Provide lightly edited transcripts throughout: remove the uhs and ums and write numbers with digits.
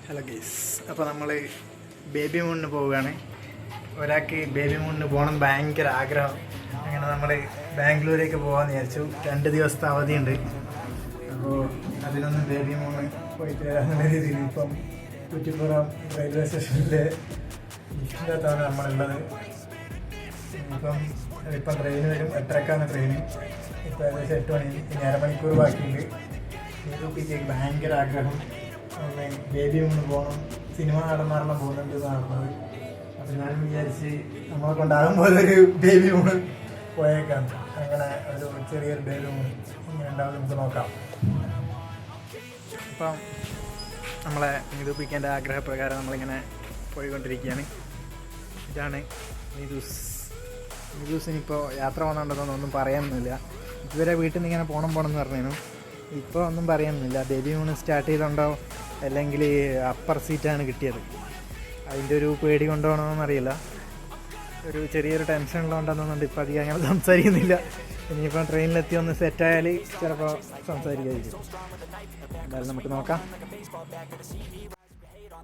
Hello guys, അപ്പോൾ നമ്മൾ baby മൂണിന് പോവുകയാണ്. ഒരാൾക്ക് ബേബി മൂണിന് പോകണം ഭയങ്കര ആഗ്രഹം. അങ്ങനെ നമ്മൾ ബാംഗ്ലൂരേക്ക് പോകാമെന്ന് വിചാരിച്ചു. 2 ദിവസത്തെ അവധിയുണ്ട്. അപ്പോൾ അതിനൊന്ന് ബേബി മൂണ് പോയിട്ട് വരാമെന്നുള്ള രീതിയിൽ ഇപ്പം കുറ്റിപ്പുറം റെയിൽവേ സ്റ്റേഷനിലെ ലിഫ്റ്റിനകത്താണ് നമ്മളുള്ളത്. ഇപ്പം ട്രെയിൻ വരും. 8:30ക്കാണ് ട്രെയിൻ. ഇപ്പോൾ ഏകദേശം 8 മണി. ഇനി അരമണിക്കൂർ ബാക്കിയുണ്ട്. യൂപിക്ക് ഭയങ്കര ആഗ്രഹം ബേബി മൂണ് പോകണം. സിനിമ നടന്മാരെല്ലാം പോകുന്നുണ്ട് നടന്നത്. അപ്പം ഞാനും വിചാരിച്ച് നമ്മളെ കൊണ്ടാകുമ്പോൾ ഒരു ബേബി മൂണ് പോയേക്കാം. അങ്ങനെ ഒരു ചെറിയൊരു ബേബി മൂണ് ഇങ്ങനെ ഉണ്ടാവും. നമുക്ക് നോക്കാം. അപ്പം നമ്മളെ നിരൂപിക്കേണ്ട ആഗ്രഹപ്രകാരം നമ്മളിങ്ങനെ പോയിക്കൊണ്ടിരിക്കുകയാണ്. ഇതാണ് നിതൂസിനിപ്പോൾ യാത്ര പോകുന്നുണ്ടെന്നൊന്നും ഒന്നും പറയാനൊന്നുമില്ല. ഇതുവരെ വീട്ടിൽ നിന്ന് ഇങ്ങനെ പോകണം എന്ന് പറഞ്ഞു. ഇപ്പോൾ ഒന്നും പറയാനൊന്നുമില്ല. ബേബി മൂണ് സ്റ്റാർട്ട് ചെയ്തുകൊണ്ടോ അല്ലെങ്കിൽ അപ്പർ സീറ്റാണ് കിട്ടിയത്. അതിൻ്റെ ഒരു പേടി കൊണ്ടുപോകണമെന്നറിയില്ല. ഒരു ചെറിയൊരു ടെൻഷൻ ഉള്ളതുകൊണ്ടെന്നുണ്ട് ഇപ്പോൾ അധികം അങ്ങനെ സംസാരിക്കുന്നില്ല. ഇനിയിപ്പോൾ ട്രെയിനിലെത്തി ഒന്ന് സെറ്റായാൽ ചിലപ്പോൾ സംസാരിക്കാതിരിക്കും. എന്തായാലും നമുക്ക് നോക്കാം.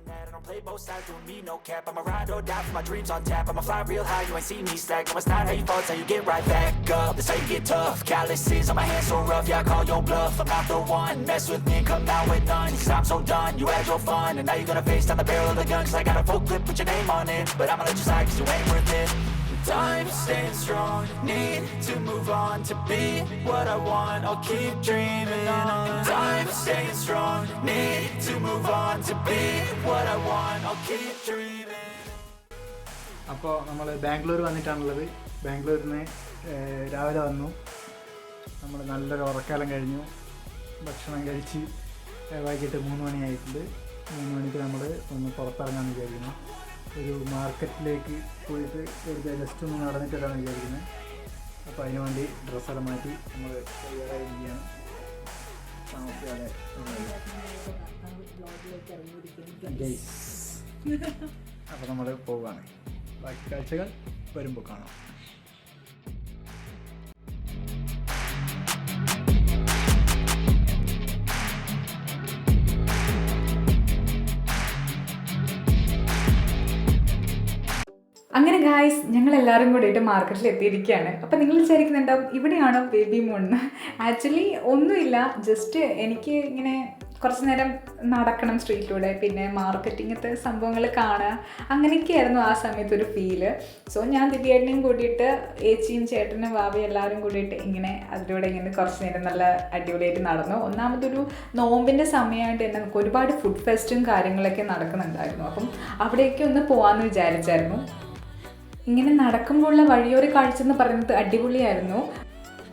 I don't play both sides, doing me no cap. I'ma ride or die for my dreams on tap. I'ma fly real high, you ain't see me slack. No, it's not how you fall, it's how you get right back up. That's how you get tough. Calluses on my hands so rough, yeah, I call your bluff. I'm not the one, mess with me, come out with none. Cause I'm so done, you had your fun. And now you're gonna face down the barrel of the gun. Cause I got a full clip, put your name on it. But I'ma let you slide cause you ain't worth it. I'm staying strong, need to move on to be what I want, I'll keep dreaming on. I'm staying strong, need to move on to be what I want, I'll keep dreaming. അപ്പോൾ നമ്മൾ ബാംഗ്ലൂർ വന്നിട്ടാണുള്ളത്. ബാംഗ്ലൂരിൽ നിന്ന് രാവിലെ വന്നു. നമ്മൾ നല്ലൊരു ഉറക്കാലം കഴിഞ്ഞു. ഭക്ഷണം കഴിച്ച് വൈകിട്ട് 3 മണിയായിട്ടുണ്ട്. 3 മണിക്ക് നമ്മൾ ഒന്ന് പുറത്തിറങ്ങാമെന്ന് വിചാരിക്കുന്നു. ഒരു മാർക്കറ്റിലേക്ക് പോയിട്ട് ജസ്റ്റ് ഒന്ന് നടന്നിട്ട് വരാമെന്ന് വിചാരിക്കുന്നത്. അപ്പോൾ അതിന് വേണ്ടി ഡ്രസ്സെല്ലാം മാറ്റി നമ്മൾ തയ്യാറായിരിക്കുകയാണ്. താമസിക്കാതെ അപ്പോൾ നമ്മൾ പോവുകയാണ്. ബാക്കി കാഴ്ചകൾ വരുമ്പോൾ കാണാം. അങ്ങനെ ഗായ്സ്, ഞങ്ങളെല്ലാവരും കൂടിയിട്ട് മാർക്കറ്റിൽ എത്തിയിരിക്കുകയാണ്. അപ്പം നിങ്ങൾ വിചാരിക്കുന്നുണ്ടാവും ഇവിടെയാണോ ബേബി മൂണ്? ആക്ച്വലി ഒന്നുമില്ല, ജസ്റ്റ് എനിക്ക് ഇങ്ങനെ കുറച്ച് നേരം നടക്കണം സ്ട്രീറ്റിലൂടെ, പിന്നെ മാർക്കറ്റിങ്ങത്തെ സംഭവങ്ങൾ കാണുക, അങ്ങനെയൊക്കെയായിരുന്നു ആ സമയത്തൊരു ഫീല്. സോ ഞാൻ ദിവ്യേട്ടനെയും കൂട്ടിയിട്ട് ഏച്ചിയും ചേട്ടനും വാവയും എല്ലാവരും കൂടിയിട്ട് ഇങ്ങനെ അതിലൂടെ ഇങ്ങനെ കുറച്ച് നേരം നല്ല അടിപൊളിയായിട്ട് നടന്നു. ഒന്നാമതൊരു നോമ്പിൻ്റെ സമയമായിട്ട് തന്നെ നമുക്ക് ഒരുപാട് ഫുഡ് ഫെസ്റ്റും കാര്യങ്ങളൊക്കെ നടക്കുന്നുണ്ടായിരുന്നു. അപ്പം അവിടേക്ക് ഒന്ന് പോകാമെന്ന് വിചാരിച്ചായിരുന്നു. ഇങ്ങനെ നടക്കുമ്പോഴുള്ള വഴിയോര കാഴ്ച എന്ന് പറയുന്നത് അടിപൊളിയായിരുന്നു.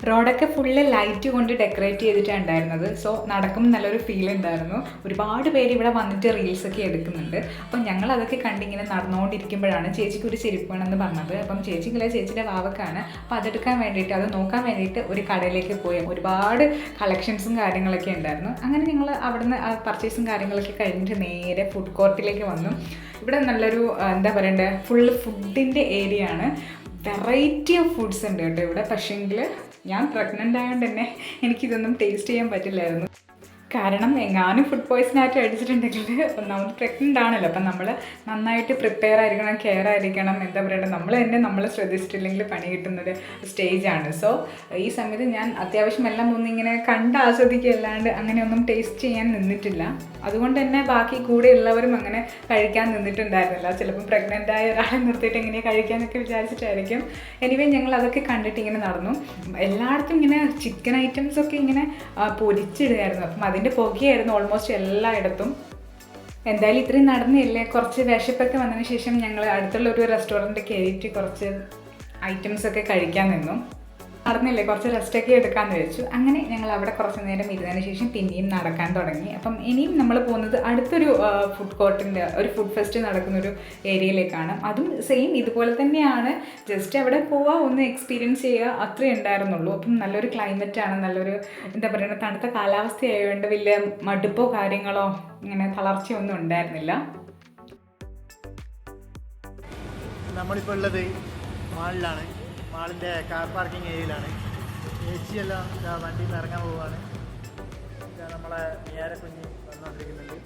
റോഡൊക്കെ ഫുള്ള് ലൈറ്റ് കൊണ്ട് ഡെക്കറേറ്റ് ചെയ്തിട്ടാണ് ഉണ്ടായിരുന്നത്. സോ നടക്കുമ്പോൾ നല്ലൊരു ഫീൽ ഉണ്ടായിരുന്നു. ഒരുപാട് പേര് ഇവിടെ വന്നിട്ട് റീൽസൊക്കെ എടുക്കുന്നുണ്ട്. അപ്പം ഞങ്ങൾ അതൊക്കെ കണ്ടിങ്ങനെ നടന്നുകൊണ്ടിരിക്കുമ്പോഴാണ് ചേച്ചിക്ക് ഒരു ചെരുപ്പ് വേണമെന്ന് പറഞ്ഞത്. അപ്പം ചേച്ചിക്കില്ല, ചേച്ചിയുടെ വാവക്കാണ്. അപ്പോൾ അതെടുക്കാൻ വേണ്ടിയിട്ട്, അത് നോക്കാൻ വേണ്ടിയിട്ട് ഒരു കടയിലേക്ക് പോയി. ഒരുപാട് കളക്ഷൻസും കാര്യങ്ങളൊക്കെ ഉണ്ടായിരുന്നു. അങ്ങനെ ഞങ്ങൾ അവിടുന്ന് പർച്ചേസും കാര്യങ്ങളൊക്കെ കഴിഞ്ഞിട്ട് നേരെ ഫുഡ് കോർട്ടിലേക്ക് വന്നു. ഇവിടെ നല്ലൊരു എന്താ പറയണ്ടേ, ഫുള്ള് ഫുഡിൻ്റെ ഏരിയ ആണ്. വെറൈറ്റി ഓഫ് ഫുഡ്സ് ഉണ്ട് കേട്ടോ ഇവിടെ. പക്ഷേങ്കിൽ ഞാൻ പ്രഗ്നൻ്റ് ആയതുകൊണ്ട് തന്നെ എനിക്കിതൊന്നും ടേസ്റ്റ് ചെയ്യാൻ പറ്റില്ലായിരുന്നു. കാരണം എങ്ങാനും ഫുഡ് പോയ്സൺ ആയിട്ട് അടിച്ചിട്ടുണ്ടെങ്കിൽ ഒന്നാമത് പ്രഗ്നൻ്റ് ആണല്ലോ. അപ്പം നമ്മൾ നന്നായിട്ട് പ്രിപ്പയർ ആയിരിക്കണം, കെയർ ആയിരിക്കണം. എന്താ പറയുക, നമ്മൾ തന്നെ നമ്മളെ ശ്രദ്ധിച്ചിട്ടില്ലെങ്കിൽ പണി കിട്ടുന്നൊരു സ്റ്റേജാണ്. സോ ഈ സമയത്ത് ഞാൻ അത്യാവശ്യം എല്ലാം ഒന്നിങ്ങനെ കണ്ട് ആസ്വദിക്കുകയല്ലാണ്ട് അങ്ങനെയൊന്നും ടേസ്റ്റ് ചെയ്യാൻ നിന്നിട്ടില്ല. അതുകൊണ്ട് തന്നെ ബാക്കി കൂടെ ഉള്ളവരും അങ്ങനെ കഴിക്കാൻ നിന്നിട്ടുണ്ടായിരുന്നില്ല. ചിലപ്പോൾ പ്രഗ്നൻ്റ് ആയ ഒരാളെ നിർത്തിയിട്ട് എങ്ങനെയാണ് കഴിക്കാനൊക്കെ വിചാരിച്ചിട്ടായിരിക്കും. എനിവേ ഞങ്ങൾ അതൊക്കെ കണ്ടിട്ട് ഇങ്ങനെ നടന്നു. എല്ലായിടത്തും ഇങ്ങനെ ചിക്കൻ ഐറ്റംസൊക്കെ ഇങ്ങനെ പൊരിച്ചിടുകയായിരുന്നു. അപ്പം അതിൻ്റെ പുകയായിരുന്നു ഓൾമോസ്റ്റ് എല്ലായിടത്തും. എന്തായാലും ഇത്രയും നടന്നില്ലേ, കുറച്ച് വിശപ്പൊക്കെ വന്നതിന് ശേഷം ഞങ്ങൾ അടുത്തുള്ള ഒരു റെസ്റ്റോറൻറ്റ് കയറിയിട്ട് കുറച്ച് ഐറ്റംസൊക്കെ കഴിക്കാൻ നിന്നു. നടന്നില്ലേ, കുറച്ച് റെസ്റ്റൊക്കെ എടുക്കാമെന്ന് വെച്ചു. അങ്ങനെ ഞങ്ങൾ അവിടെ കുറച്ച് നേരം ഇരുന്നതിന് ശേഷം പിന്നെയും നടക്കാൻ തുടങ്ങി. അപ്പം ഇനിയും നമ്മൾ പോകുന്നത് അടുത്തൊരു ഫുഡ് കോർട്ടിൻ്റെ ഒരു ഫുഡ് ഫെസ്റ്റ് നടക്കുന്നൊരു ഏരിയയിലേക്കാണ്. അതും സെയിം ഇതുപോലെ തന്നെയാണ്. ജസ്റ്റ് അവിടെ പോവുക, ഒന്ന് എക്സ്പീരിയൻസ് ചെയ്യുക, അത്രേ ഉണ്ടായിരുന്നുള്ളൂ. അപ്പം നല്ലൊരു ക്ലൈമറ്റാണ്, നല്ലൊരു എന്താ പറയുക, തണുത്ത കാലാവസ്ഥയായതുകൊണ്ട് വലിയ മടുപ്പോ കാര്യങ്ങളോ ഇങ്ങനെ തളർച്ചയൊന്നും ഉണ്ടായിരുന്നില്ല. നമ്മളിപ്പോൾ ഉള്ളത് മാളിലാണ്. മാളിൻ്റെ കാർ പാർക്കിംഗ് ഏരിയയിലാണ്. ഏച്ചിയെല്ലാം വണ്ടിയിൽ നിന്ന് ഇറങ്ങാൻ പോവുകയാണ്. നമ്മളെ മിയാരെ കുഞ്ഞ് വന്നുകൊണ്ടിരിക്കുന്നുണ്ട്.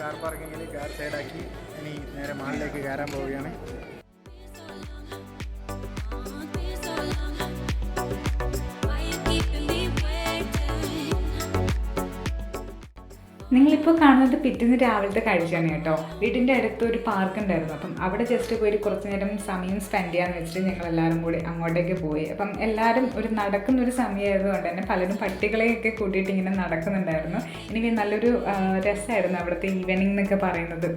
കാർ പാർക്കിങ്ങിൽ കാർ സൈഡാക്കി ഇനി നേരെ മാളിലേക്ക് കയറാൻ പോവുകയാണ്. നിങ്ങളിപ്പോൾ കാണുന്നത് പിറ്റേന്ന് രാവിലത്തെ കാഴ്ചയാണ് കേട്ടോ. വീടിൻ്റെ അടുത്ത് ഒരു പാർക്ക് ഉണ്ടായിരുന്നു. അപ്പം അവിടെ ജസ്റ്റ് പോയി കുറച്ച് നേരം സമയം സ്പെൻഡ് ചെയ്യാമെന്ന് വെച്ചിട്ട് ഞങ്ങളെല്ലാവരും കൂടി അങ്ങോട്ടേക്ക് പോയി. അപ്പം എല്ലാവരും ഒരു നടക്കുന്നൊരു സമയമായതുകൊണ്ട് തന്നെ പലരും പട്ടികളെയൊക്കെ കൂട്ടിയിട്ട് ഇങ്ങനെ നടക്കുന്നുണ്ടായിരുന്നു. എനിക്ക് നല്ലൊരു രസമായിരുന്നു അവിടുത്തെ ഈവനിങ് എന്നൊക്കെ പറയുന്നത്.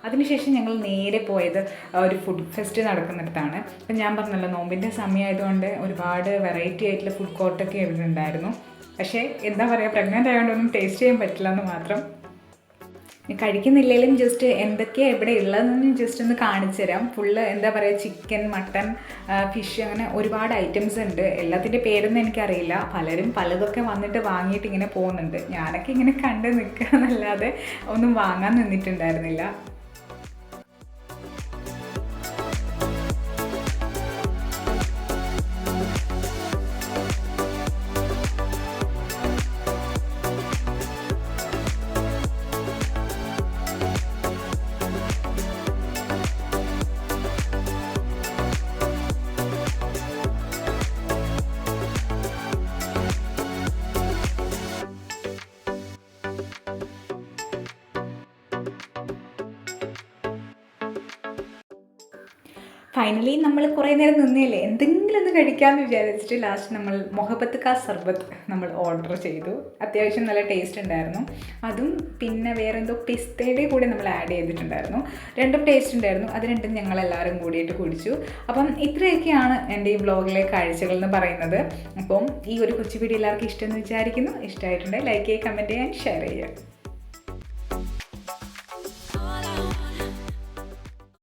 അതിനുശേഷം ഞങ്ങൾ നേരെ പോയത് ഒരു ഫുഡ് ഫെസ്റ്റ് നടക്കുന്നിടത്താണ്. അപ്പം ഞാൻ പറഞ്ഞല്ലോ നോമ്പിൻ്റെ സമയമായതുകൊണ്ട് ഒരുപാട് വെറൈറ്റി ആയിട്ടുള്ള ഫുഡ് കോർട്ടൊക്കെ ഇവിടെ ഉണ്ടായിരുന്നു. പക്ഷേ എന്താ പറയുക, പ്രഗ്നൻ്റ് ആയതുകൊണ്ടൊന്നും ടേസ്റ്റ് ചെയ്യാൻ പറ്റില്ല എന്ന് മാത്രം. കഴിക്കുന്നില്ലെങ്കിലും ജസ്റ്റ് എന്തൊക്കെയാണ് ഇവിടെ ഉള്ളതെന്ന് ജസ്റ്റ് ഒന്ന് കാണിച്ചു തരാം. ഫുള്ള് എന്താ പറയുക, ചിക്കൻ, മട്ടൺ, ഫിഷ്, അങ്ങനെ ഒരുപാട് ഐറ്റംസ് ഉണ്ട്. എല്ലാത്തിൻ്റെ പേരൊന്നും എനിക്കറിയില്ല. പലരും പലതൊക്കെ വന്നിട്ട് വാങ്ങിയിട്ട് ഇങ്ങനെ പോകുന്നുണ്ട്. ഞാനൊക്കെ ഇങ്ങനെ കണ്ട് നിൽക്കുക എന്നല്ലാതെ ഒന്നും വാങ്ങാൻ നിന്നിട്ടുണ്ടായിരുന്നില്ല. ഫൈനലി നമ്മൾ കുറേ നേരം നിന്നില്ലേ, എന്തെങ്കിലും ഒന്ന് കഴിക്കാമെന്ന് വിചാരിച്ചിട്ട് ലാസ്റ്റ് നമ്മൾ മൊഹബത്ത് കാ സർബത്ത് നമ്മൾ ഓർഡർ ചെയ്തു. അത്യാവശ്യം നല്ല ടേസ്റ്റ് ഉണ്ടായിരുന്നു. അതും പിന്നെ വേറെ എന്തോ പിസ്തയുടെ കൂടെ നമ്മൾ ആഡ് ചെയ്തിട്ടുണ്ടായിരുന്നു. രണ്ടും ടേസ്റ്റ് ഉണ്ടായിരുന്നു. അത് രണ്ടും ഞങ്ങളെല്ലാവരും കൂടിയിട്ട് കുടിച്ചു. അപ്പം ഇത്രയൊക്കെയാണ് എൻ്റെ ഈ വ്ളോഗിലെ കാഴ്ചകൾ എന്ന് പറയുന്നത്. അപ്പം ഈ ഒരു കൊച്ചു വീഡിയോ എല്ലാവർക്കും ഇഷ്ടമെന്ന് വിചാരിക്കുന്നു. ഇഷ്ടമായിട്ടുണ്ടെങ്കിൽ ലൈക്ക് ചെയ്യുക, കമൻറ്റ് ചെയ്യാൻ, ഷെയർ ചെയ്യുക.